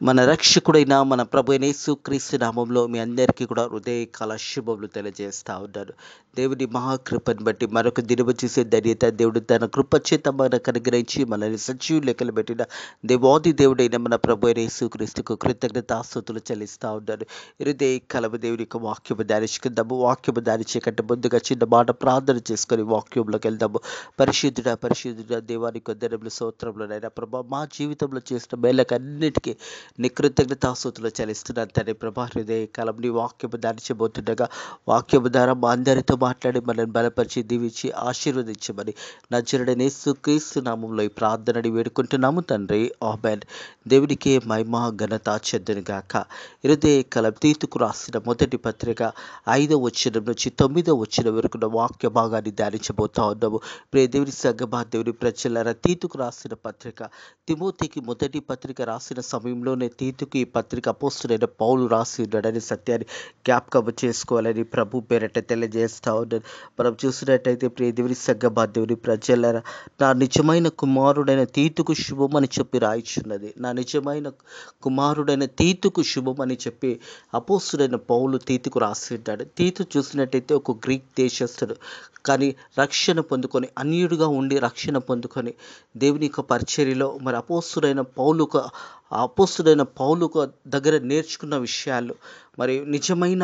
మన రక్షకుడైన మన ప్రభు అయిన యేసుక్రీస్తు నామంలో మీ అందరికీ కూడా హృదయకాల శుభములు తెలియజేస్తా ఉన్నాను. దేవుని మహాకృపను బట్టి మరొక దినము చూసే ధన్యత దేవుడు తన కృప చేత మనకు అనుగ్రహించి మనల్ని సజీవ లెక్కలు పెట్టిన దేవాది దేవుడైన మన ప్రభు అయిన యేసుక్రీస్తుకు కృతజ్ఞతాస్తుతులు చెల్లిస్తా ఉన్నాను. హృదయకాలము దేవుని యొక్క వాక్యము ధ్యానించుకుందాము. వాక్యము ధ్యానించే కంటే ముందుగా చిన్న మాట ప్రార్థన చేసుకొని వాక్యంలోకి వెళ్దాము. పరిశుద్ధుడ దేవానికి వందనములు స్తోత్రములనైనా ప్రభా, మా జీవితంలో చేసిన మేళ్ళకన్నిటికీ నీ కృతజ్ఞతాస్తుతులు చెల్లిస్తున్నాను తండ్రి ప్రభా. హృదయ కాలం నీ వాక్యము ధ్యానించబోతుండగా వాక్యము ద్వారా మా అందరితో మాట్లాడి మనల్ని బలపరిచి దీవించి ఆశీర్వదించమని నజరుడైన యేసుక్రీస్తు నామంలో ఈ ప్రార్థనని వేడుకుంటున్నాము తండ్రి, ఆమేన్. దేవునికి మహిమ ఘనత చెందును గాక. హృదయ కాలం తీతుకు రాసిన మొదటి పత్రిక 5వ వచనం నుంచి 9వ వచనం వరకు వాక్య భాగాన్ని ధ్యానించబోతా ఉన్నాము. ప్రియ దేవుని సంగమా, దేవుని ప్రజలారా, తీతుకు రాసిన పత్రిక, తిమోతికి మొదటి పత్రిక రాసిన సమయంలోనే తీతుకు ఈ పత్రిక అపోస్తులైన పౌలు రాసి ఉన్నాడని సత్యాన్ని జ్ఞాపకం చేసుకోవాలని ప్రభు పేరట తెలియజేస్తా ఉన్నాను. మనం చూసినట్టయితే ప్రియ దేవుని సంగమా, దేవుని ప్రజలారా, నా నిజమైన కుమారుడైన తీతుకు శుభం అని చెప్పి రాయిచున్నది. నా నిజమైన కుమారుడైన తీతుకు శుభం అని చెప్పి అపోస్తులైన పౌలు తీతుకు రాసి ఉన్నాడు. తీతు చూసినట్టయితే ఒక గ్రీక్ దేశస్థుడు, కానీ రక్షణ పొందుకొని అన్యుడిగా ఉండి రక్షణ పొందుకొని దేవుని యొక్క పరిచర్యలో మరి అపోస్తుడైన పౌలు దగ్గర నేర్చుకున్న విషయాలు, మరి నిజమైన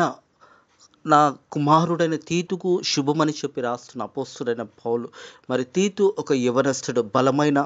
నా కుమారుడైన తీతుకు శుభమని చెప్పి రాస్తున్న అపోస్తుడైన పౌలు. మరి తీతు ఒక యవనస్తుడు, బలమైన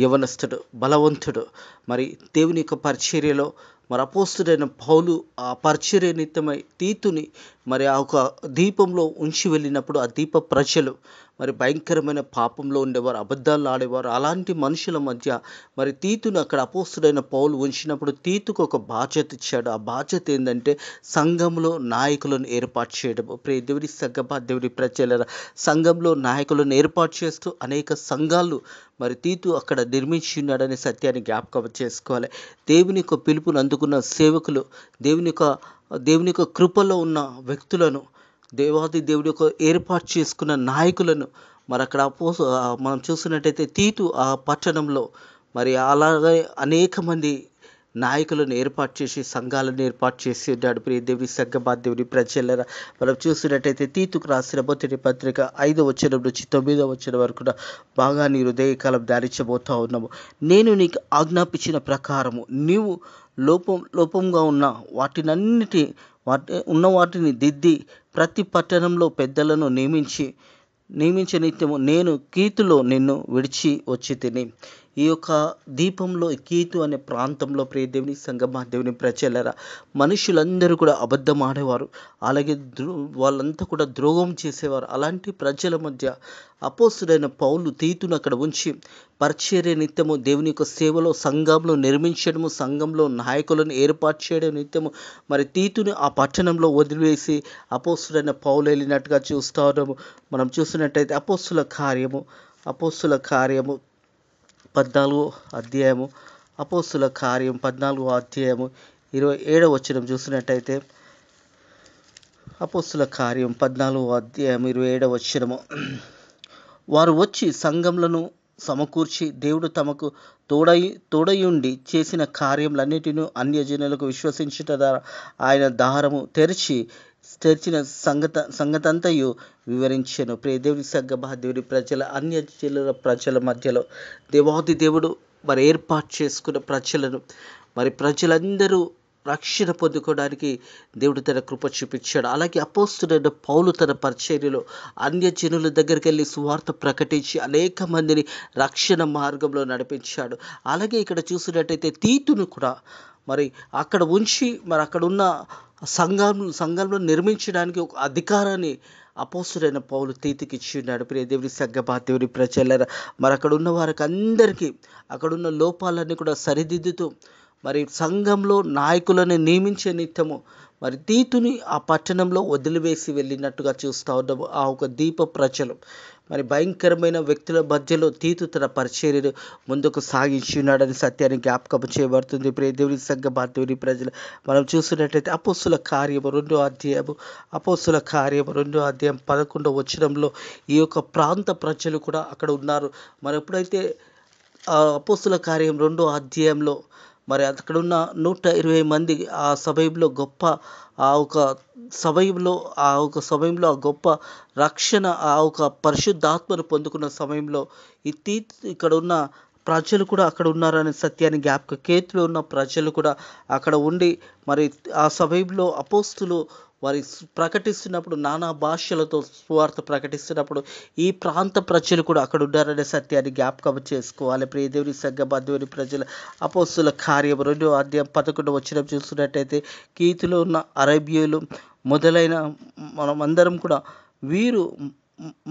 యవనస్తుడు, బలవంతుడు. మరి దేవుని యొక్క పరిచర్యలో మరి అపోస్తుడైన పౌలు ఆ పరిచర్య నిమిత్తమై తీతుని మరి ఆ ఒక దీపంలో ఉంచి వెళ్ళినప్పుడు ఆ దీప ప్రజలు మరి భయంకరమైన పాపంలో ఉండేవారు, అబద్ధాలు ఆడేవారు. అలాంటి మనుషుల మధ్య మరి తీతును అక్కడ అపోస్తుడైన పౌలు ఉంచినప్పుడు తీతుకు ఒక బాధ్యత ఇచ్చాడు. ఆ బాధ్యత ఏంటంటే సంఘంలో నాయకులను ఏర్పాటు చేయడం. ప్రియ దేవుని సంగమా, దేవుని ప్రజల సంఘంలో నాయకులను ఏర్పాటు చేస్తూ అనేక సంఘాలు మరి తీతు అక్కడ నిర్మించి ఉన్నాడనే సత్యాన్ని జ్ఞాపకం చేసుకోవాలి. దేవుని యొక్క పిలుపును అందుకున్న సేవకులు, దేవుని యొక్క కృపలో ఉన్న వ్యక్తులను, దేవాది దేవుడి యొక్క ఏర్పాటు చేసుకున్న నాయకులను మరి అక్కడ మనం చూసినట్టయితే తీతు ఆ పట్టణంలో మరి అలాగే అనేక మంది నాయకులను ఏర్పాటు చేసి సంఘాలను ఏర్పాటు చేసి ఉన్నాడు. ప్రియ దేవుని సంగమా, దేవుని ప్రజలరా, మనం చూసినట్టయితే తీతుకు రాసిన మొదటి పత్రిక 5వ వచనం నుంచి 9వ వచనం వరకు బాగా నీ హృదయకాలం ధ్యానించబోతా ఉన్నాము. నేను నీకు ఆజ్ఞాపించిన ప్రకారము నీవు లోపంగా ఉన్న వాటిని దిద్ది ప్రతి పట్టణంలో పెద్దలను నియమించే నిత్యము నేను కీతులో నిన్ను విడిచి వచ్చి తిని. ఈ యొక్క దీపంలో కీతు అనే ప్రాంతంలో ప్రియ దేవుని సంగమా, దేవుని ప్రజలరా, మనుషులందరూ కూడా అబద్ధం ఆడేవారు, అలాగే వాళ్ళంతా కూడా ద్రోహం చేసేవారు. అలాంటి ప్రజల మధ్య అపోస్తుడైన పౌలు తీతును అక్కడ ఉంచి పరిచర్య నిత్యము దేవుని యొక్క సేవలో సంఘంలో నిర్మించడము, సంఘంలో నాయకులను ఏర్పాటు చేయడం నిత్యము మరి తీతుని ఆ పట్టణంలో వదిలివేసి అపోస్తుడైన పౌలు వెళ్ళినట్టుగా చూస్తా ఉన్నాము. మనం చూసినట్టయితే అపోస్తుల కార్యము 14వ అధ్యాయము, అపోస్తుల కార్యం 14వ అధ్యాయము 27వ వచనం చూసినట్టయితే, అపోస్తుల కార్యం 14వ అధ్యాయం 27వ వచనము, వారు వచ్చి సంఘములను సమకూర్చి దేవుడు తమకు తోడయుండి చేసిన కార్యములన్నిటిని అన్యజనులకు విశ్వసించుట ద్వారా ఆయన దారము తెరిచిన సంగతంతయు వివరించెను. ప్రియ దేవుని సంగమా, దేవుని అన్యజనుల ప్రజల మధ్యలో దేవాది దేవుడు మరి ఏర్పాటు చేసుకున్న ప్రజలను, మరి ప్రజలందరూ రక్షణ పొందుకోవడానికి దేవుడు తన కృప చూపించాడు. అలాగే అపోస్తుడైన పౌలు తన పరిచర్యలో అన్యజనుల దగ్గరికి వెళ్ళి సువార్త ప్రకటించి అనేక మందిని రక్షణ మార్గంలో నడిపించాడు. అలాగే ఇక్కడ చూసినట్టయితే తీతును కూడా మరి అక్కడ ఉంచి మరి అక్కడ ఉన్న సంఘంలో నిర్మించడానికి ఒక అధికారాన్ని అపోస్తుడైన పౌలు తీతుకి ఇచ్చి ఉన్నాడు. ప్రియ దేవుని సంగమా, దేవుని ప్రజలారా, మరి అక్కడ ఉన్న వారికి అందరికీ అక్కడున్న లోపాలన్నీ కూడా సరిదిద్దుతూ మరి సంఘంలో నాయకులను నియమించే నిత్యము మరి తీతుని ఆ పట్టణంలో వదిలివేసి వెళ్ళినట్టుగా చూస్తూ ఉన్నాము. ఆ ఒక దీప ప్రజలు మరి భయంకరమైన వ్యక్తుల మధ్యలో తీతు తన పరిచర్యను ముందుకు సాగించి ఉన్నాడని సత్యాన్ని జ్ఞాపకం చేయబడుతుంది. ప్రియ దేవుని సంగమా, దేవుని ప్రజలు, మనం చూసినట్లయితే అపోస్తుల కార్యము 2వ అధ్యాయము 11వ వచనంలో ఈ యొక్క ప్రాంత ప్రజలు కూడా అక్కడ ఉన్నారు. మరి ఎప్పుడైతే అపోస్తుల కార్యం 2వ అధ్యాయంలో మరి అక్కడ ఉన్న 120 మంది ఆ సమయంలో గొప్ప ఆ ఒక సమయంలో ఆ గొప్ప రక్షణ ఆ ఒక పరిశుద్ధాత్మను పొందుకున్న సమయంలో ఇక్కడ ఉన్న ప్రజలు కూడా అక్కడ ఉన్నారనే సత్యాన్ని కేతులో ఉన్న ప్రజలు కూడా అక్కడ ఉండి మరి ఆ సమయంలో అపోస్తులు వారి ప్రకటిస్తున్నప్పుడు నానా భాషలతో సువార్త ప్రకటిస్తున్నప్పుడు ఈ ప్రాంత ప్రజలు కూడా అక్కడ ఉన్నారనే సత్యాన్ని జ్ఞాపకం చేసుకోవాలి. ప్రియ దేవుని సంఘం దేవుని ప్రజల అపోస్తుల కార్యం 2వ అధ్యాయం 11 వచనం చూస్తున్నట్టయితే కీతులో ఉన్న అరేబియలు మొదలైన మనమందరం కూడా వీరు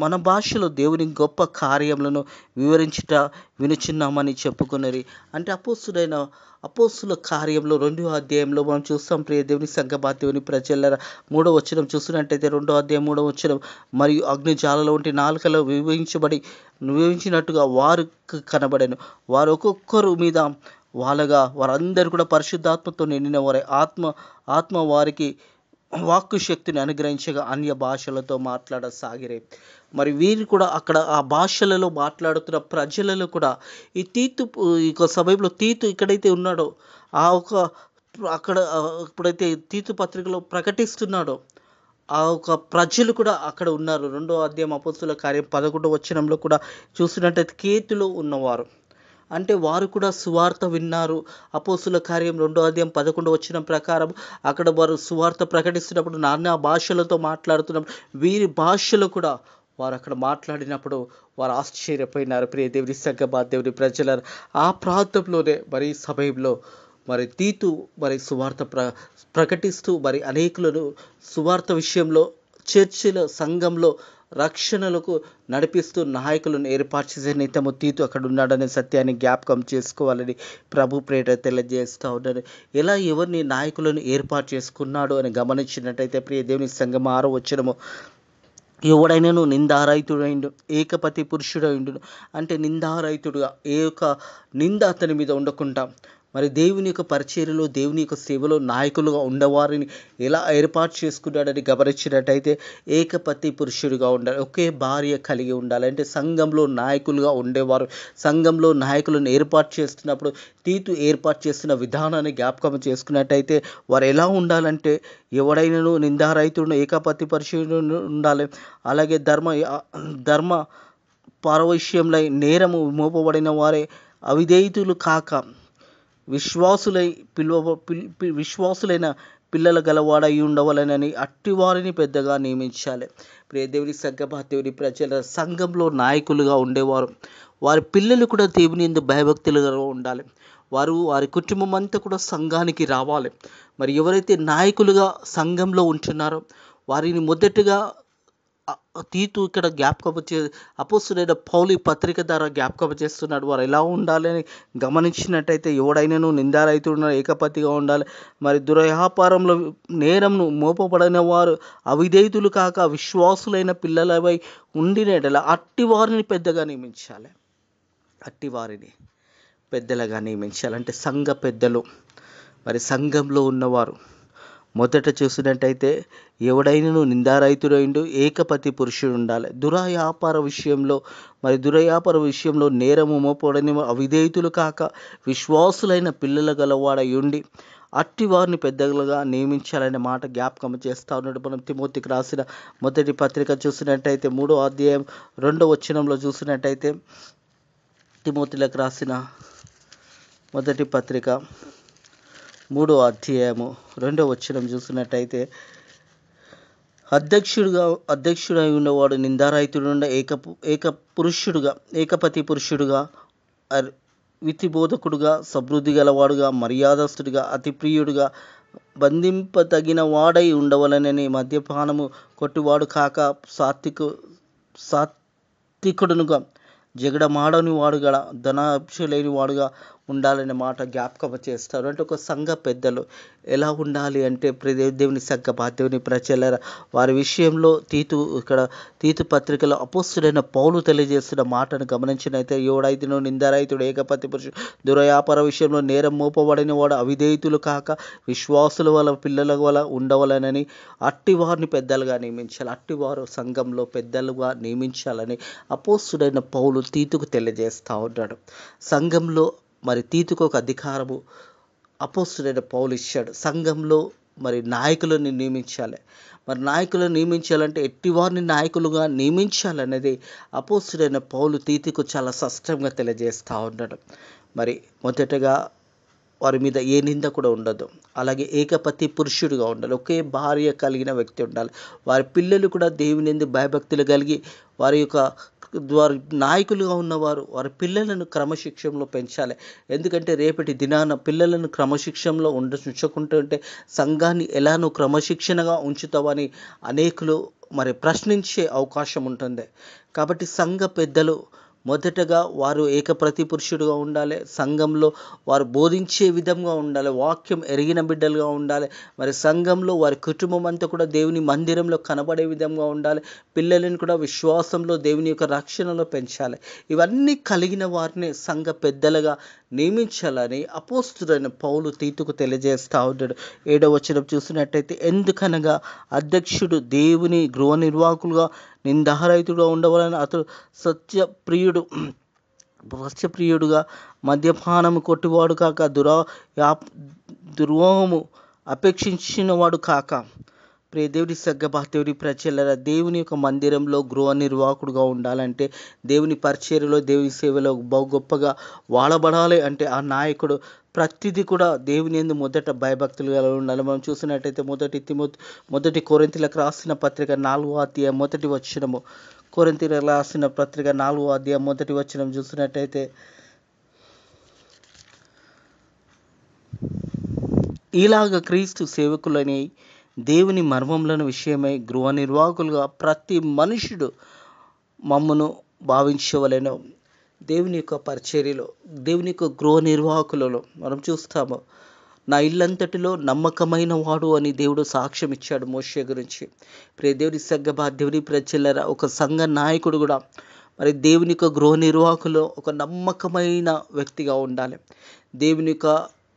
మన భాషలో దేవుని గొప్ప కార్యములను వినుచున్నామని చెప్పుకున్నది. అంటే అపోస్తుల కార్యంలో 2వ అధ్యాయంలో మనం చూస్తాం. ప్రియ దేవుని సంఘమా దేవుని ప్రజల 3వ వచనం చూస్తున్నట్టయితే 2వ అధ్యాయం 3వ వచనం, మరియు అగ్నిజాలలో వంటి నాలుకలో వివరించినట్టుగా వారు కనబడెను. వారు ఒక్కొక్కరు మీద వారందరూ కూడా పరిశుద్ధాత్మతో నిండిన వారే. ఆత్మ వారికి వాక్కు శక్తిని అనుగ్రహించగా అన్య భాషలతో మాట్లాడసాగిరే. మరి వీరు కూడా అక్కడ ఆ భాషలలో మాట్లాడుతున్న ప్రజలలో కూడా ఈ సమయంలో తీతు ఎక్కడైతే ఉన్నాడో అక్కడ ఎప్పుడైతే తీతు పత్రికలో ప్రకటిస్తున్నాడో ఆ ఒక ప్రజలు కూడా అక్కడ ఉన్నారు. 2వ అధ్యాయం అపోస్తుల కార్యం 11వ వచనంలో కూడా చూసినట్టయితే కేతులో ఉన్నవారు అంటే వారు కూడా సువార్త విన్నారు. అపోస్తుల కార్యం 2వ అధ్యాయం 11వ వచనం ప్రకారం అక్కడ వారు సువార్త ప్రకటిస్తున్నప్పుడు నానా భాషలతో మాట్లాడుతున్నప్పుడు వీరి భాషలో కూడా వారు అక్కడ మాట్లాడినప్పుడు వారు ఆశ్చర్యపోయినారు. ప్రియ దేవుని సంఘమా దేవుని ప్రజల ఆ ప్రాంతంలోనే మరి సమయంలో మరి తీతు మరి సువార్త ప్రకటిస్తూ మరి అనేకులను సువార్త విషయంలో చర్చిల సంఘంలో రక్షణలకు నడిపిస్తూ నాయకులను ఏర్పాటు చేసే నిత్యము తీతు అక్కడ ఉన్నాడనే సత్యాన్ని జ్ఞాపకం చేసుకోవాలని ప్రభు ప్రేట తెలియజేస్తూ ఉన్నాడు. ఎలా ఎవరిని నాయకులను ఏర్పాటు చేసుకున్నాడు అని గమనించినట్టయితే ప్రియ దేవుని సంఘం 6వ వచనము, ఎవడైనాను నిందారహితుడైండు ఏకపతి పురుషుడైండును. అంటే నిందారహితుడుగా ఏ యొక్క నింద అతని మీద ఉండకుండా మరి దేవుని యొక్క పరిచర్యలో దేవుని యొక్క సేవలో నాయకులుగా ఉండవారిని ఎలా ఏర్పాటు చేసుకున్నాడని గమనించినట్టయితే ఏకపతి పురుషుడిగా ఉండాలి, ఒకే భార్య కలిగి ఉండాలి. అంటే సంఘంలో నాయకులుగా ఉండేవారు. సంఘంలో నాయకులను ఏర్పాటు చేస్తున్నప్పుడు తీతు ఏర్పాటు చేస్తున్న విధానాన్ని జ్ఞాపకం చేసుకున్నట్టయితే వారు ఎలా ఉండాలంటే ఎవడైనాను నిందారహితుడు ఏకపతి పురుషుడు ఉండాలి. అలాగే ధర్మ పారవశ్యంలో నేరము మోపబడిన వారే అవిధేయులు కాక విశ్వాసులైన పిల్లల గలవాడై ఉండవలనని అట్టివారిని పెద్దగా నియమించాలి. ప్రియ దేవుని సంఘమా దేవుని ప్రజల సంఘంలో నాయకులుగా ఉండేవారు వారి పిల్లలు కూడా దేవుని యందు భయభక్తులుగా ఉండాలి. వారి కుటుంబం అంతా కూడా సంఘానికి రావాలి. మరి ఎవరైతే నాయకులుగా సంఘంలో ఉంటున్నారో వారిని మొదటగా తీతు ఇక్కడ అపోస్తులైన పౌలు పత్రిక ద్వారా జ్ఞాపకం చేస్తున్నాడు. వారు ఎలా ఉండాలని గమనించినట్టయితే ఎవడైనాను నిందారహితుడు ఏకపతిగా ఉండాలి. మరి దుర్వ్యాపారంలో నేరంను మోపబడిన వారు అవిధేయులు కాక విశ్వాసులైన పిల్లలపై ఉండినట్ల అట్టివారిని పెద్దగా నియమించాలి. అట్టివారిని పెద్దలుగా నియమించాలి. అంటే సంఘ పెద్దలు మరి సంఘంలో ఉన్నవారు మొదట చూసినట్టయితే ఎవడైనాను నిందారహితుడైండు ఏకపతి పురుషుడు ఉండాలి. దుర్వ్యాపార విషయంలో నేరము మోపడని అవిధేయులు కాక విశ్వాసులైన పిల్లల గలవాడై ఉండి అట్టి వారిని పెద్దలుగా నియమించాలనే మాట జ్ఞాపకం చేస్తూ ఉన్నాడు. మనం తిమోతికి రాసిన మొదటి పత్రిక చూసినట్టయితే 3వ అధ్యాయం 2వ వచనంలో చూసినట్టయితే తిమోతిలకు రాసిన మొదటి పత్రిక 3వ అధ్యాయము 2వ వచనం చూసినట్టయితే అధ్యక్షుడై ఉన్నవాడు నిందారహితుడుండ ఏకపతి పురుషుడుగా విధిబోధకుడుగా సమృద్ధి గలవాడుగా మర్యాదస్తుడిగా అతి ప్రియుడుగా బంధింపతగిన వాడై ఉండవలనని మద్యపానము కొట్టువాడు కాక సాత్వికుడునుగా జగడమాడని వాడుగా ధనాభిష లేని వాడుగా ఉండాలనే మాట జ్ఞాపకం చేస్తారు. అంటే ఒక సంఘ పెద్దలు ఎలా ఉండాలి అంటే దేవుని సంఘమా దేవుని ప్రజల వారి విషయంలో తీతు పత్రికలో అపోస్తులైన పౌలు తెలియజేస్తున్న మాటను గమనించినైతే ఎవడైతేనో నిందారహితుడు ఏకపతి పురుషుడు దుర్వ్యాపార విషయంలో నేరం మోపబడిన వాడు అవిధేయులు కాక విశ్వాసుల వల్ల పిల్లల వల్ల ఉండవలనని అట్టి వారిని పెద్దలుగా నియమించాలి. అట్టివారు సంఘంలో పెద్దలుగా నియమించాలని అపోస్తులైన పౌలు తీతుకు తెలియజేస్తూ ఉన్నాడు. సంఘంలో మరి తీతుకు ఒక అధికారము అపోస్తులైన పౌలు ఇచ్చాడు. సంఘంలో మరి నాయకులను నియమించాలి. మరి నాయకులను నియమించాలంటే ఎట్టివారిని నాయకులుగా నియమించాలనేది అపోస్తులైన పౌలు తీతుకు చాలా స్పష్టంగా తెలియజేస్తూ ఉన్నాడు. మరి మొదటగా వారి మీద ఏ నింద కూడా ఉండదు. అలాగే ఏకపతి పురుషుడిగా ఉండాలి. ఒకే భార్య కలిగిన వ్యక్తి ఉండాలి. వారి పిల్లలు కూడా దేవుని యందు భయభక్తులు కలిగి వారి నాయకులుగా ఉన్నవారు వారి పిల్లలను క్రమశిక్షణలో పెంచాలి. ఎందుకంటే రేపటి దినాన పిల్లలను క్రమశిక్షణలో ఉంచుకుంటుంటే సంఘాన్ని ఎలా నువ్వు క్రమశిక్షణగా ఉంచుతావని అనేకులు మరి ప్రశ్నించే అవకాశం ఉంటుంది. కాబట్టి సంఘ పెద్దలు మొదటగా వారు ఏకప్రతి పురుషుడుగా ఉండాలి. సంఘంలో వారు బోధించే విధంగా ఉండాలి. వాక్యం ఎరిగిన బిడ్డలుగా ఉండాలి. మరి సంఘంలో వారి కుటుంబం అంతా కూడా దేవుని మందిరంలో కనబడే విధంగా ఉండాలి. పిల్లలను కూడా విశ్వాసంలో దేవుని యొక్క రక్షణలో పెంచాలి. ఇవన్నీ కలిగిన వారిని సంఘ పెద్దలుగా నియమించాలని అపోస్తులైన పౌలు తీతుకు తెలియజేస్తూ ఉంటాడు. 7వ వచనం చూసినట్టయితే, ఎందుకనగా అధ్యక్షుడు దేవుని గృహ నిర్వాహకులుగా నిందారహితుడుగా ఉండవాలని అతడు సత్యప్రియుడుగా మద్యపానము కొట్టివాడు కాక దుర్వాహము అపేక్షించిన వాడు కాక. ప్రియ దేవుని దేవుని ప్రజలరా, దేవుని యొక్క మందిరంలో గృహ నిర్వాహకుడుగా ఉండాలంటే, దేవుని పరిచర్యలో దేవుని సేవలో బహు గొప్పగా వాడబడాలి అంటే ఆ నాయకుడు ప్రతిదీ కూడా దేవుని యందు మొదట భయభక్తులు కలిగి ఉండాలి. మనం చూసినట్టయితే మొదటి కొరింథీయులకు రాసిన పత్రిక 4వ అధ్యాయం మొదటి వచనము, కొరింథీయులకు రాసిన పత్రిక 4వ అధ్యాయం మొదటి వచనం చూసినట్టయితే, ఇలాగ క్రీస్తు సేవకులని దేవుని మర్మములను విషయమై గృహ నిర్వాహకులుగా ప్రతి మనుషుడు మమ్మను భావించవలెను. దేవుని యొక్క పరిచర్యలో దేవుని యొక్క గృహ నిర్వాహకులలో మనం చూస్తాము, నా ఇల్లంతటిలో నమ్మకమైన వాడు అని దేవుడు సాక్ష్యం ఇచ్చాడు మోషే గురించి. ప్రియ దేవుని దేవుని ప్రజలరా, ఒక సంఘ నాయకుడు కూడా మరి దేవుని యొక్క గృహ నిర్వాహకులో ఒక నమ్మకమైన వ్యక్తిగా ఉండాలి. దేవుని యొక్క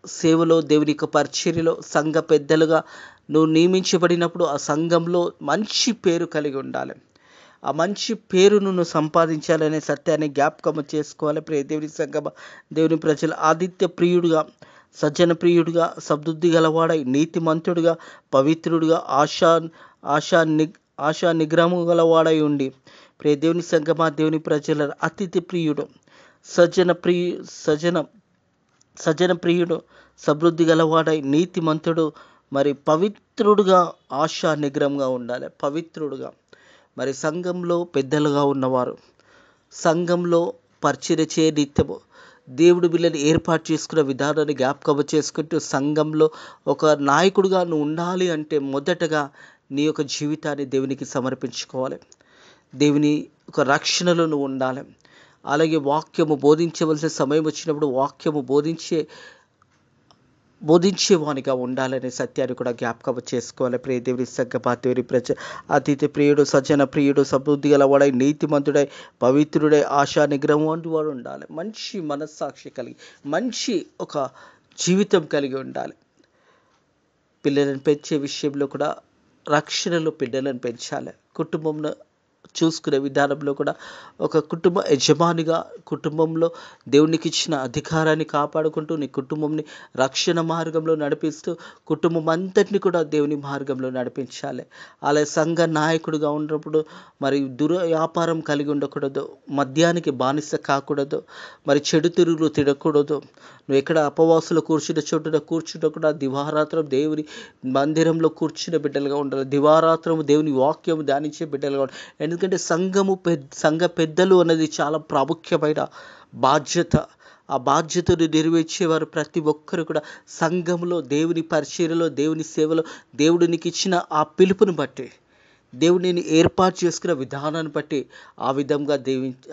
సేవలో దేవుని యొక్క పరిచర్యలో సంఘ పెద్దలుగా నువ్వు నియమించబడినప్పుడు ఆ సంఘంలో మంచి పేరు కలిగి ఉండాలి. ఆ మంచి పేరును నువ్వు సంపాదించాలనే సత్యాన్ని జ్ఞాపకం చేసుకోవాలి. ప్రియ దేవుని సంగమ దేవుని ప్రజలు, ఆదిత్య ప్రియుడుగా, సజ్జన ప్రియుడిగా, సద్బుద్ధి గలవాడై, నీతిమంతుడుగా, పవిత్రుడుగా, ఆశా నిగ్రహము గలవాడై ఉండి. ప్రియ దేవుని సంగమ దేవుని ప్రజల, అతిథి ప్రియుడు, సజ్జన ప్రియుడు, సమృద్ధి గలవాడై, నీతిమంతుడు, మరి పవిత్రుడుగా, ఆశా నిగ్రహంగా ఉండాలి. పవిత్రుడుగా మరి సంఘంలో పెద్దలుగా ఉన్నవారు సంఘంలో పరిచర్య చేయ నిత్యము దేవుడు వీళ్ళని ఏర్పాటు చేసుకున్న విధానాన్ని జ్ఞాపకం చేసుకుంటూ సంఘంలో ఒక నాయకుడిగా నువ్వు ఉండాలి అంటే మొదటగా నీ యొక్క జీవితాన్ని దేవునికి సమర్పించుకోవాలి. దేవుని ఒక రక్షణలో నువ్వు ఉండాలి. అలాగే వాక్యము బోధించవలసిన సమయం వచ్చినప్పుడు వాక్యము బోధించేవానిగా ఉండాలనే సత్యాన్ని కూడా జ్ఞాపకం చేసుకోవాలి. ప్రియ దేవుని దేవుని ప్రజ, అతిథి ప్రియుడు, సజ్జన ప్రియుడు, సమృద్ధి గలవాడై, నీతిమంతుడై, పవిత్రుడై, ఆశా నిగ్రహం వంటి వాడు ఉండాలి. మంచి మనస్సాక్షి కలిగి మంచి ఒక జీవితం కలిగి ఉండాలి. పిల్లలను పెంచే విషయంలో కూడా రక్షణలో పిల్లలను పెంచాలి. కుటుంబంలో చూసుకునే విధానంలో కూడా ఒక కుటుంబ యజమానిగా కుటుంబంలో దేవునికి ఇచ్చిన అధికారాన్ని కాపాడుకుంటూ నీ కుటుంబంని రక్షణ మార్గంలో నడిపిస్తూ కుటుంబం అంతటిని కూడా దేవుని మార్గంలో నడిపించాలి. అలాగే సంఘ నాయకుడిగా ఉన్నప్పుడు మరి వ్యాపారం కలిగి ఉండకూడదు, మద్యానికి బానిస కాకూడదు, మరి చెడు తిరుగులు తినకూడదు. నువ్వు ఎక్కడ అపవాసులు కూర్చున్న చోటున కూర్చుంటూ దివారాత్రం దేవుని మందిరంలో కూర్చున్న బిడ్డలుగా ఉండాలి. దివారాత్రం దేవుని వాక్యం ధ్యానించే బిడ్డలుగా ఉండాలి. ఎందుకంటే సంఘ పెద్దలు అన్నది చాలా ప్రాముఖ్యమైన బాధ్యత. ఆ బాధ్యతను నెరవేర్చేవారు ప్రతి ఒక్కరు కూడా సంఘంలో దేవుని పరిచర్యలో దేవుని సేవలో దేవుడు నీకు ఇచ్చిన ఆ పిలుపుని బట్టి దేవుడిని ఏర్పాటు చేసుకున్న విధానాన్ని బట్టి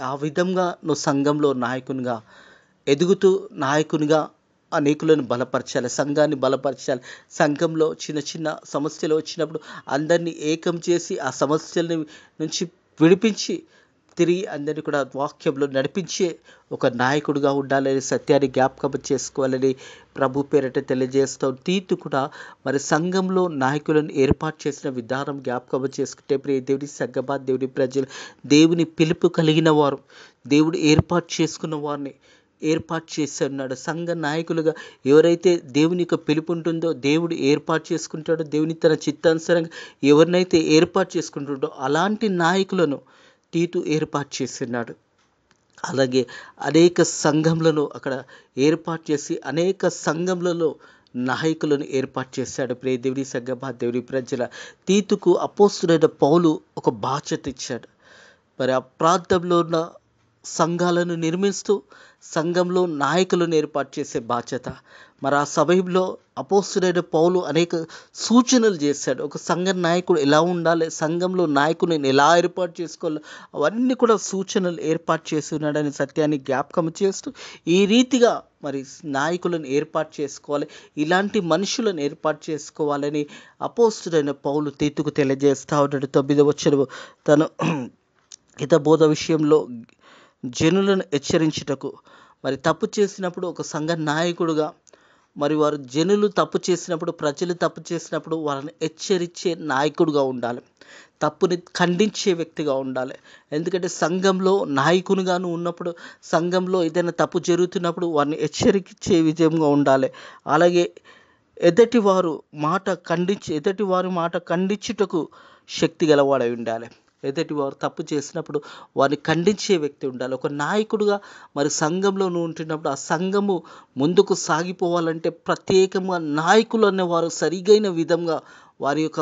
ఆ విధంగా నువ్వు సంఘంలో నాయకునిగా ఎదుగుతూ నాయకునిగా అనేకులను బలపరచాలి, సంఘాన్ని బలపరచాలి. సంఘంలో చిన్న చిన్న సమస్యలు వచ్చినప్పుడు అందరినీ ఏకం చేసి ఆ సమస్యల నుంచి విడిపించి తిరిగి అందరినీ కూడా వాక్యంలో నడిపించే ఒక నాయకుడిగా ఉండాలని సత్యాన్ని జ్ఞాపకం చేసుకోవాలని ప్రభు పేరట తెలియజేస్తాం. తీతు కూడా మరి సంఘంలో నాయకులను ఏర్పాటు చేసిన విధానం జ్ఞాపకం చేసుకుంటే, ప్రియ దేవుని సంగమా దేవుని ప్రజలు, దేవుని పిలుపు కలిగిన వారు, దేవుడు ఏర్పాటు చేసుకున్న వారిని ఏర్పాటు చేసి ఉన్నాడు. సంఘ నాయకులుగా ఎవరైతే దేవుని యొక్క పిలుపు ఉంటుందో, దేవుడు ఏర్పాటు చేసుకుంటాడో, దేవుని తన చిత్తానుసారంగా ఎవరినైతే ఏర్పాటు చేసుకుంటుండో అలాంటి నాయకులను తీతు ఏర్పాటు చేస్తున్నాడు. అలాగే అనేక సంఘములను అక్కడ ఏర్పాటు చేసి అనేక సంఘములలో నాయకులను ఏర్పాటు చేశాడు. ప్రియ దేవుని సంగమా, దేవుని ప్రజల, తీతుకు అపోస్తులైన పౌలు ఒక బాధ్యత ఇచ్చాడు. మరి ఆ ప్రాంతంలో ఉన్న సంఘాలను నిర్మిస్తూ సంఘంలో నాయకులను ఏర్పాటు చేసే బాధ్యత. మరి ఆ సమయంలో అపోస్తులైన పౌలు అనేక సూచనలు చేశాడు. ఒక సంఘ నాయకుడు ఎలా ఉండాలి, సంఘంలో నాయకుడిని ఎలా ఏర్పాటు చేసుకోవాలి, అవన్నీ కూడా సూచనలు ఏర్పాటు చేసి ఉన్నాడని సత్యాన్ని జ్ఞాపకం చేస్తూ ఈ రీతిగా మరి నాయకులను ఏర్పాటు చేసుకోవాలి, ఇలాంటి మనుషులను ఏర్పాటు చేసుకోవాలని అపోస్తులైన పౌలు తీతుకు తెలియజేస్తా ఉన్నాడు. 9వ వచనము, తను హితబోధ విషయంలో జనులను హెచ్చరించుటకు, మరి తప్పు చేసినప్పుడు ఒక సంఘ నాయకుడుగా మరి వారు జనులు తప్పు చేసినప్పుడు, ప్రజలు తప్పు చేసినప్పుడు వాళ్ళని హెచ్చరించే నాయకుడుగా ఉండాలి, తప్పుని ఖండించే వ్యక్తిగా ఉండాలి. ఎందుకంటే సంఘంలో నాయకునిగాను ఉన్నప్పుడు, సంఘంలో ఏదైనా తప్పు జరుగుతున్నప్పుడు వారిని హెచ్చరించే విజయంగా ఉండాలి. అలాగే ఎదుటి వారి మాట ఖండించుటకు శక్తి గలవాడై ఉండాలి. ఎదుటి వారు తప్పు చేసినప్పుడు వారిని ఖండించే వ్యక్తి ఉండాలి. ఒక నాయకుడుగా మరి సంఘంలో నువ్వు ఉంటున్నప్పుడు ఆ సంఘము ముందుకు సాగిపోవాలంటే ప్రత్యేకంగా నాయకులు అనేవారు సరిగైన విధంగా వారి యొక్క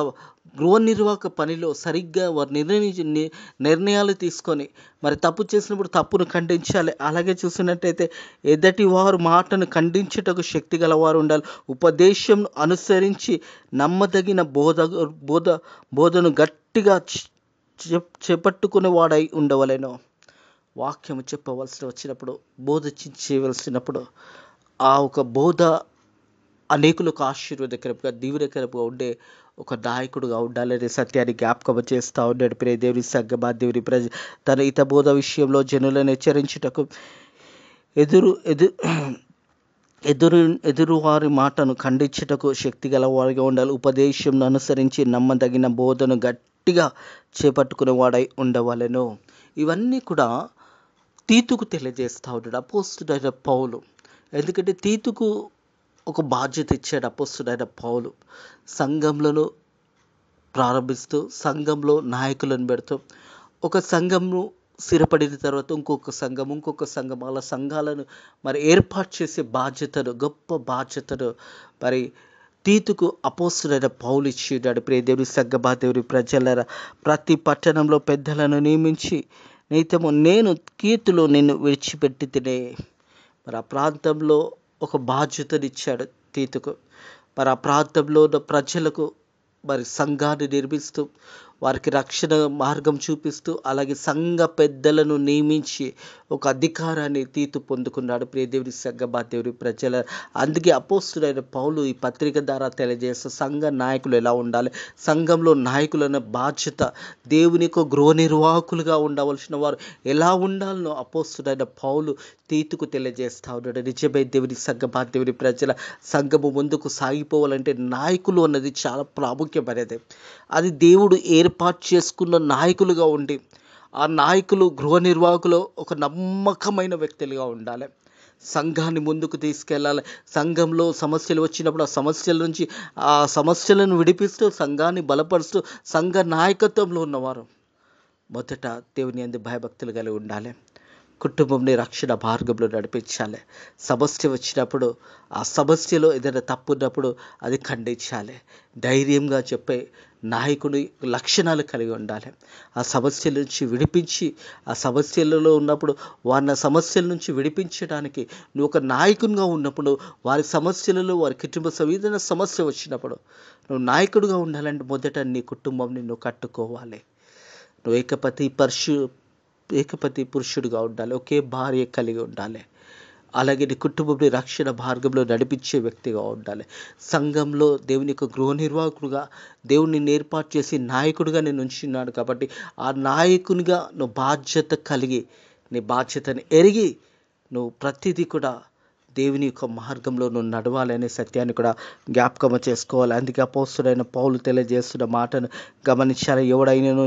గృహ నిర్వాహక పనిలో సరిగ్గా వారు నిర్ణయాలు తీసుకొని మరి తప్పు చేసినప్పుడు తప్పును ఖండించాలి. అలాగే చూసినట్టయితే ఎదుటి వారు మాటను ఖండించుటకు శక్తి గలవారు ఉండాలి. ఉపదేశం అనుసరించి నమ్మదగిన బోధను గట్టిగా చేపట్టుకునే వాడై ఉండవలెను. వాక్యము చెప్పవలసి వచ్చినప్పుడు, బోధించవలసినప్పుడు ఆ ఒక బోధ అనేకులకు ఆశీర్వాదకరంగా దీవెనకరంగా ఉండే ఒక నాయకుడుగా ఉండాలనే సత్యాన్ని జ్ఞాపకం చేస్తూ ఉన్నాడు. ప్రియ దేవుని సంగమా, దేవుని ప్రజ, తన హితబోధ విషయంలో జనులను హెచ్చరించుటకు ఎదురు వారి మాటను ఖండించుటకు శక్తి గలవాడిగా ఉండాలి. ఉపదేశం అనుసరించి నమ్మదగిన బోధను గట్టిగా చేపట్టుకునే వాడై ఉండవలెను. ఇవన్నీ కూడా తీతుకు తెలియజేస్తూ ఉన్నాడు అపోస్తుడైన పౌలు. ఎందుకంటే తీతుకు ఒక బాధ్యత ఇచ్చాడు అపోస్తుడైన పౌలు. సంఘంలో ప్రారంభిస్తూ సంఘంలో నాయకులను పెడుతూ ఒక సంఘంను స్థిరపడిన తర్వాత ఇంకొక సంఘం అలా సంఘాలను మరి ఏర్పాటు చేసే బాధ్యతను, గొప్ప బాధ్యతను మరి తీతుకు అపోస్తులైన పౌలు ఇచ్చినాడు. ప్రియ దేవుని సంగమా, దేవుని ప్రజలరా, ప్రతి పట్టణంలో పెద్దలను నియమించి నీతము నేను కీర్తిలో నిన్ను విడిచిపెట్టి తినే. మరి ఆ ప్రాంతంలో ఒక బాధ్యతనిచ్చాడు తీతుకు. మరి ఆ ప్రాంతంలో ఉన్న ప్రజలకు మరి సంఘాన్ని నిర్మిస్తూ వారికి రక్షణ మార్గం చూపిస్తూ అలాగే సంఘ పెద్దలను నియమించి ఒక అధికారాన్ని తీతు పొందుకున్నాడు. ప్రియ దేవుని సంగమా, దేవుని ప్రజల, అందుకే అపోస్తులైన పౌలు ఈ పత్రిక ద్వారా తెలియజేస్తూ సంఘ నాయకులు ఎలా ఉండాలి, సంఘంలో నాయకులన్న బాధ్యత, దేవుని యొక్క గృహ నిర్వాహకులుగా ఉండవలసిన వారు ఎలా ఉండాలనో అపోస్తులైన పౌలు తీతుకు తెలియజేస్తూ ఉన్నాడు. నిజమే దేవుని సంగమా, దేవుని ప్రజల, సంఘము ముందుకు సాగిపోవాలంటే నాయకులు అన్నది చాలా ప్రాముఖ్యమైనది. అది దేవుడు ఏర్పాటు చేసుకున్న నాయకులుగా ఉండి ఆ నాయకులు గృహ నిర్వాహకులు ఒక నమ్మకమైన వ్యక్తులుగా ఉండాలి. సంఘాన్ని ముందుకు తీసుకెళ్ళాలి. సంఘంలో సమస్యలు వచ్చినప్పుడు ఆ సమస్యలను విడిపిస్తూ సంఘాన్ని బలపరుస్తూ సంఘ నాయకత్వంలో ఉన్నవారు మొదట దేవుని యందు భయభక్తులు కలిగి ఉండాలి. కుటుంబంని రక్షణ మార్గంలో నడిపించాలి. సమస్య వచ్చినప్పుడు ఆ సమస్యలో ఏదైనా తప్పు ఉన్నప్పుడు అది ఖండించాలి. ధైర్యంగా చెప్పే నాయకుడి లక్షణాలు కలిగి ఉండాలి. ఆ సమస్యల నుంచి విడిపించి, ఆ సమస్యలలో ఉన్నప్పుడు వారిని సమస్యల నుంచి విడిపించడానికి నువ్వు ఒక నాయకునిగా ఉన్నప్పుడు, వారి సమస్యలలో వారి కుటుంబ ఏదైనా సమస్య వచ్చినప్పుడు నువ్వు నాయకుడిగా ఉండాలంటే మొదట నీ కుటుంబంని నువ్వు కట్టుకోవాలి. నువ్వు ఏకపతి పురుషుడిగా ఉండాలి. ఒకే భార్య కలిగి ఉండాలి. అలాగే నీ కుటుంబంని రక్షణ మార్గంలో నడిపించే వ్యక్తిగా ఉండాలి. సంఘంలో దేవుని యొక్క గృహ నిర్వాహకుడుగా దేవుని ఏర్పాటు చేసి నాయకుడిగా నేను ఉంచున్నాడు కాబట్టి ఆ నాయకునిగా నువ్వు బాధ్యత కలిగి నీ బాధ్యతను ఎరిగి నువ్వు ప్రతిదీ కూడా దేవుని యొక్క మార్గంలో నువ్వు నడవాలనే సత్యాన్ని కూడా జ్ఞాపకం చేసుకోవాలి. అందుకే అపోస్తుడైన పౌలు తెలియజేస్తున్న మాటను గమనించాలి. ఎవడైనను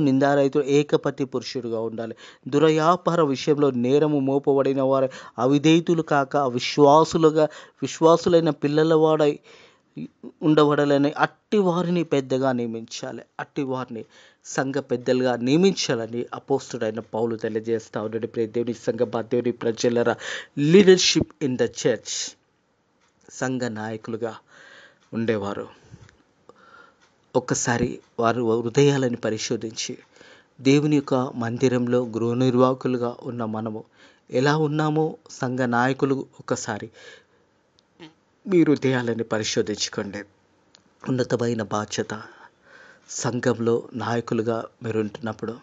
నిందారహితుడు ఏకపతి పురుషుడుగా ఉండాలి. దురవ్యాపార విషయంలో నేరము మోపబడిన వారు అవిధేయులు కాక విశ్వాసులైన పిల్లలవాడై ఉండబడాలని అట్టి వారిని పెద్దగా నియమించాలి. అట్టి వారిని సంఘ పెద్దలుగా నియమించాలని అపోస్తుడైన పౌలు తెలియజేస్తా ఉన్నాడు. దేవుని సంఘ దేవుని ప్రజలరా, లీడర్షిప్ ఇన్ ద చర్చ్, సంఘ నాయకులుగా ఉండేవారు ఒక్కసారి వారు హృదయాలను పరిశోధించి దేవుని యొక్క మందిరంలో గృహ నిర్వాహకులుగా ఉన్న మనము ఎలా ఉన్నామో సంఘ నాయకులు ఒకసారి మీ హృదయాలని పరిశోధించుకోండి. ఉన్నతమైన బాధ్యత సంఘంలో నాయకులుగా మీరు ఉంటున్నప్పుడు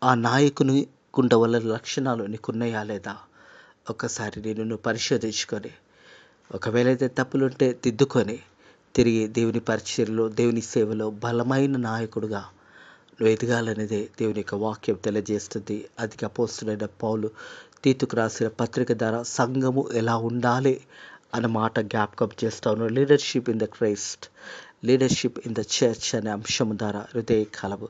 ఆ నాయకుని ఉండవల్ల లక్షణాలు నీకున్నాయా లేదా ఒకసారి నువ్వు పరిశోధించుకొని, ఒకవేళ అయితే తప్పులుంటే దిద్దుకొని తిరిగి దేవుని పరిచర్యలో దేవుని సేవలో బలమైన నాయకుడుగా నువ్వు ఎదగాలనేదే దేవుని యొక్క వాక్యం తెలియజేస్తుంది. అది అపోస్తుడైన పౌలు తీతుకు రాసిన పత్రిక ద్వారా సంఘము ఎలా ఉండాలి అన్న మాట జ్ఞాపకం చేస్తా ఉన్నాడు. Leadership in the Christ, leadership in the church అనే అంశం ద్వారా హృదయ కలవు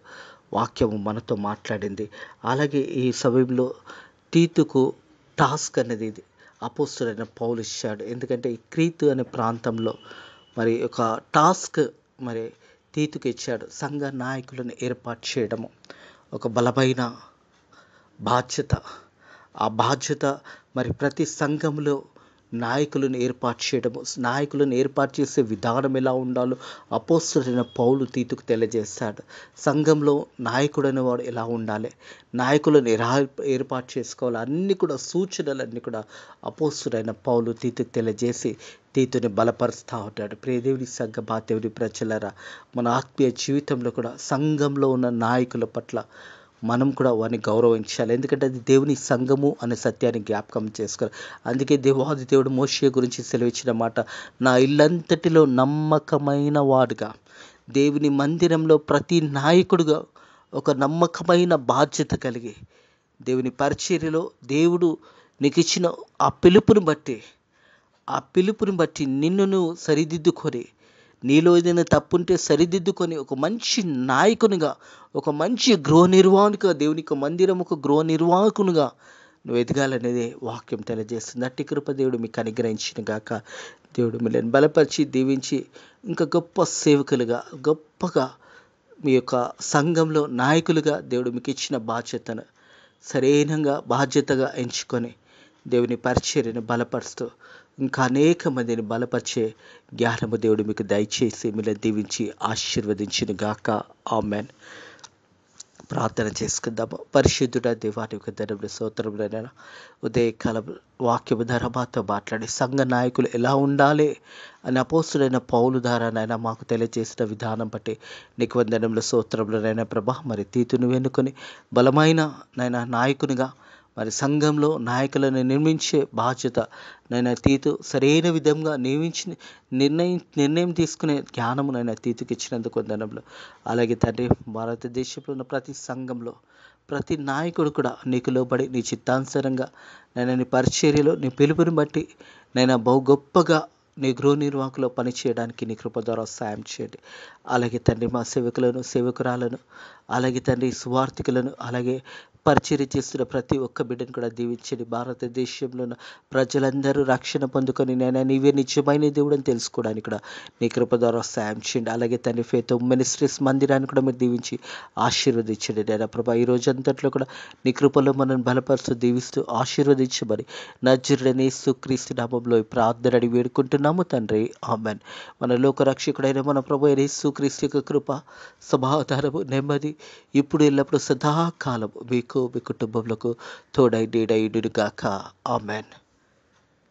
వాక్యము మనతో మాట్లాడింది. అలాగే ఈ సమయంలో తీతుకు టాస్క్ అనేది ఇది అపోస్తుడైన పౌలు ఇచ్చాడు. ఎందుకంటే ఈ క్రీతు అనే ప్రాంతంలో మరి ఒక టాస్క్ మరి తీతుకు ఇచ్చాడు. సంఘ నాయకులను ఏర్పాటు చేయడము ఒక బలమైన బాధ్యత. ఆ బాధ్యత మరి ప్రతి సంఘంలో నాయకులను ఏర్పాటు చేసే విధానం ఎలా ఉండాలో అపోస్తుడైన పౌలు తీతుకు తెలియజేస్తాడు. సంఘంలో నాయకుడు అనేవాడు ఎలా ఉండాలి, నాయకులను ఎలా ఏర్పాటు చేసుకోవాలి, అన్నీ కూడా సూచనలన్నీ కూడా అపోస్తుడైన పౌలు తీతుకు తెలియజేసి తీతుని బలపరుస్తూ ఉంటాడు. ప్రియదేవుని సంఘ దేవుని ప్రజలరా, మన ఆత్మీయ జీవితంలో కూడా సంఘంలో ఉన్న నాయకుల పట్ల మనం కూడా వారిని గౌరవించాలి. ఎందుకంటే అది దేవుని సంఘము అనే సత్యాన్ని జ్ఞాపకం చేసుకోవాలి. అందుకే దేవాది దేవుడు మోషే గురించి సెలవిచ్చిన మాట, నా ఇల్లంతటిలో నమ్మకమైన వాడుగా, దేవుని మందిరంలో ప్రతి నాయకుడుగా ఒక నమ్మకమైన బాధ్యత కలిగి దేవుని పరిచర్యలో దేవుడు నీకు ఇచ్చిన ఆ పిలుపుని బట్టి నిన్ను నువ్వు సరిదిద్దుకొని, నీలో ఏదైనా తప్పుంటే సరిదిద్దుకొని ఒక మంచి నాయకునిగా, ఒక మంచి గృహ నిర్వాహకునిగా, దేవుని యొక్క మందిరం ఒక గృహ నిర్వాహకునిగా నువ్వు ఎదగాలనేది వాక్యం తెలియజేస్తుంది. అట్టి కృప దేవుడు మీకు అనుగ్రహించిన గాక. దేవుడు మిమ్మల్ని బలపరిచి దీవించి ఇంకా గొప్ప సేవకులుగా, గొప్పగా మీ యొక్క సంఘంలో నాయకులుగా దేవుడు మీకు ఇచ్చిన బాధ్యతను బాధ్యతగా ఎంచుకొని దేవుని పరిచర్యను బలపరుస్తూ ఇంకా అనేక మందిని బలపరిచే జ్ఞానము దేవుడు మీకు దయచేసి మిమ్మల్ని దీవించి ఆశీర్వదించిన గాక. ఆమెన్. ప్రార్థన చేసుకుందాము. పరిశుద్ధుడ దేవాని యొక్క ధనములు స్తోత్రములైనా ఉదయకాల వాక్యము ధర మాతో మాట్లాడి సంఘ నాయకులు ఎలా ఉండాలి అని అపోస్తుడైన పౌలు ద్వారానైనా మాకు తెలియజేసిన విధానం బట్టి నీకు వందనముల స్తోత్రములైనా ప్రభా, మరి తీతును వెనుకొని బలమైన నాయకునిగా మరి సంఘంలో నాయకులను నిర్మించే బాధ్యత తీతు సరైన విధంగా నిర్ణయం తీసుకునే జ్ఞానము తీతుకి ఇచ్చినందుకు వందనములు. అలాగే తండ్రి, భారతదేశంలో ఉన్న ప్రతి సంఘంలో ప్రతి నాయకుడు కూడా నీకు లోబడి నీ చిత్తానుసారంగా నీ పరిచర్యలో నీ పిలుపుని బట్టి బహు గొప్పగా నీ గృహ నిర్వాహకులో పనిచేయడానికి నీ కృప ద్వారా సాయం చేయండి. అలాగే తండ్రి, మా సేవకురాలను అలాగే తండ్రి సువార్థికులను అలాగే పరిచర్య చేస్తున్న ప్రతి ఒక్క బిడ్డను కూడా దీవించండి. భారతదేశంలో ఉన్న ప్రజలందరూ రక్షణ పొందుకొని నీవే నిజమైన దేవుడు అని తెలుసుకోవడానికి కూడా నీ కృప ద్వారా సాయం చేయండి. అలాగే తండ్రి ఫేత్ మినిస్ట్రీస్ మందిరాన్ని కూడా మీరు దీవించి ఆశీర్వదించండి. నేను ప్రభా, ఈ రోజంతట్లో కూడా నీ కృపలో మనం బలపరుస్తూ దీవిస్తూ ఆశీర్వదించమని నజరుడైన యేసుక్రీస్తు నామములో ప్రార్థన అడిగి వేడుకుంటున్నాము తండ్రి. ఆమెన్. మన లోకరక్షకుడైన మన ప్రభు యేసుక్రీస్తు యొక్క కృప, సమాధానము, నెమ్మది ఇప్పుడు ఎల్లప్పుడు సదాకాలం మీకు మీ కుటుంబంలో తోడై నీడై ఉండును గాక. ఆమెన్.